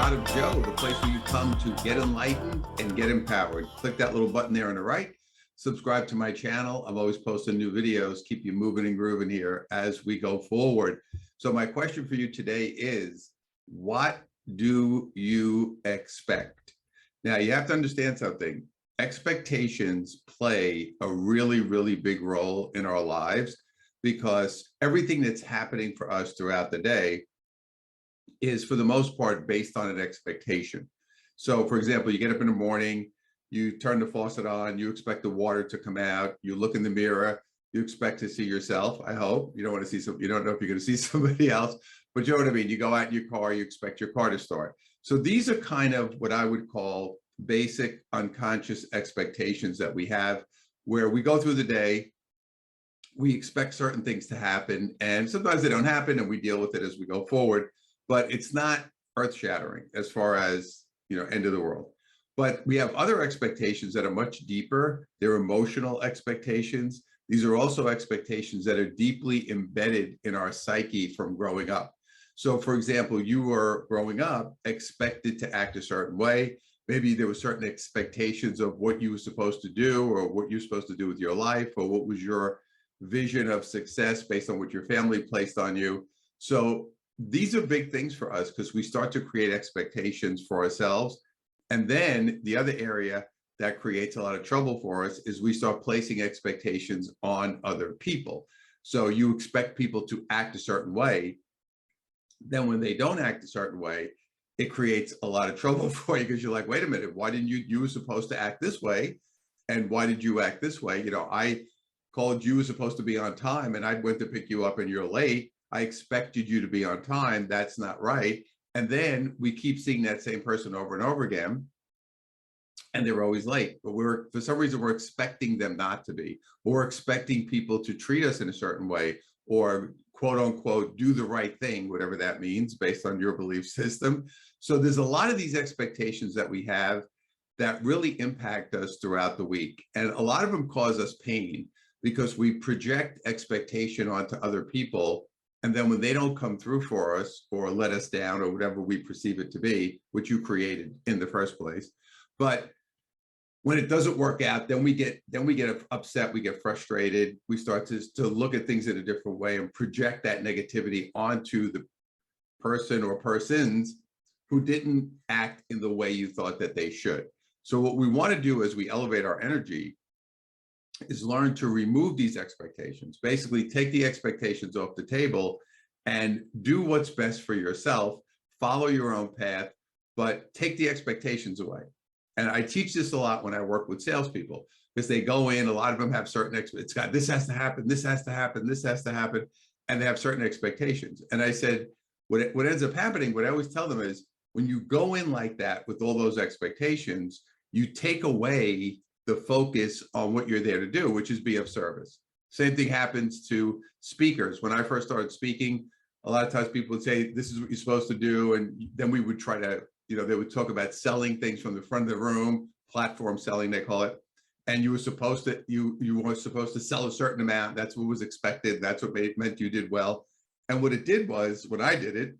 Pot of Joe, the place where you come to get enlightened and get empowered. Click that little button there on the right. Subscribe to my channel. I'm always posting new videos, keep you moving and grooving here as we go forward. So my question for you today is, what do you expect? Now, you have to understand something. Expectations play a really, really big role in our lives because everything that's happening for us throughout the day is, for the most part, based on an expectation. So, for example, you get up in the morning, you turn the faucet on, you expect the water to come out, you look in the mirror, you expect to see yourself, I hope. You don't want to see some, you don't know if you're going to see somebody else, but you know what I mean? You go out in your car, you expect your car to start. So these are kind of what I would call basic unconscious expectations that we have, where we go through the day, we expect certain things to happen, and sometimes they don't happen and we deal with it as we go forward, but it's not earth-shattering as far as, end of the world. But we have other expectations that are much deeper. They're emotional expectations. These are also expectations that are deeply embedded in our psyche from growing up. So, for example, you were growing up expected to act a certain way. Maybe there were certain expectations of what you were supposed to do or what you're supposed to do with your life, or what was your vision of success based on what your family placed on you. So these are big things for us because we start to create expectations for ourselves. And then the other area that creates a lot of trouble for us is we start placing expectations on other people. So you expect people to act a certain way. Then when they don't act a certain way, it creates a lot of trouble for you because you're like, wait a minute, why didn't you were supposed to act this way? And why did you act this way? I called you were supposed to be on time and I went to pick you up and you're late. I expected you to be on time. That's not right. And then we keep seeing that same person over and over again, and they're always late. But for some reason, we're expecting them not to be, or we're expecting people to treat us in a certain way, or quote unquote, do the right thing, whatever that means, based on your belief system. So there's a lot of these expectations that we have that really impact us throughout the week. And a lot of them cause us pain because we project expectation onto other people. And then when they don't come through for us or let us down or whatever we perceive it to be, which you created in the first place, but when it doesn't work out, then we get upset, we get frustrated, we start to look at things in a different way and project that negativity onto the person or persons who didn't act in the way you thought that they should. So what we want to do as we elevate our energy is learn to remove these expectations. Basically, take the expectations off the table and do what's best for yourself, follow your own path, but take the expectations away. And I teach this a lot when I work with salespeople, because they go in, a lot of them have certain expectations. This has to happen, this has to happen, this has to happen, and they have certain expectations. And I said, what ends up happening, what I always tell them is, when you go in like that with all those expectations, you take away the focus on what you're there to do, which is be of service. Same thing happens to speakers. When I first started speaking, a lot of times people would say, this is what you're supposed to do. And then we would try to, they would talk about selling things from the front of the room, platform selling, they call it. And you were supposed to, you were supposed to sell a certain amount. That's what was expected. That's what meant you did well. And what it did was, when I did it,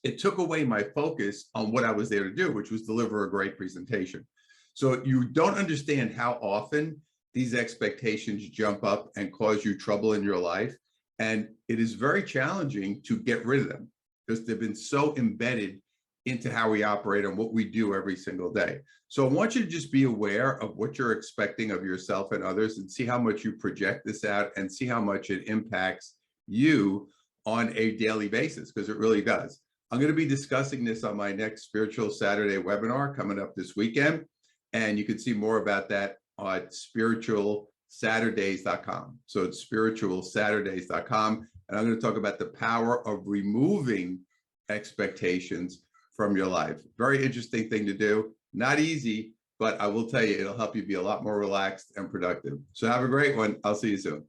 it took away my focus on what I was there to do, which was deliver a great presentation. So you don't understand how often these expectations jump up and cause you trouble in your life. And it is very challenging to get rid of them because they've been so embedded into how we operate and what we do every single day. So I want you to just be aware of what you're expecting of yourself and others, and see how much you project this out and see how much it impacts you on a daily basis, because it really does. I'm going to be discussing this on my next Spiritual Saturday webinar coming up this weekend. And you can see more about that at spiritualsaturdays.com. So it's spiritualsaturdays.com. And I'm going to talk about the power of removing expectations from your life. Very interesting thing to do. Not easy, but I will tell you, it'll help you be a lot more relaxed and productive. So have a great one. I'll see you soon.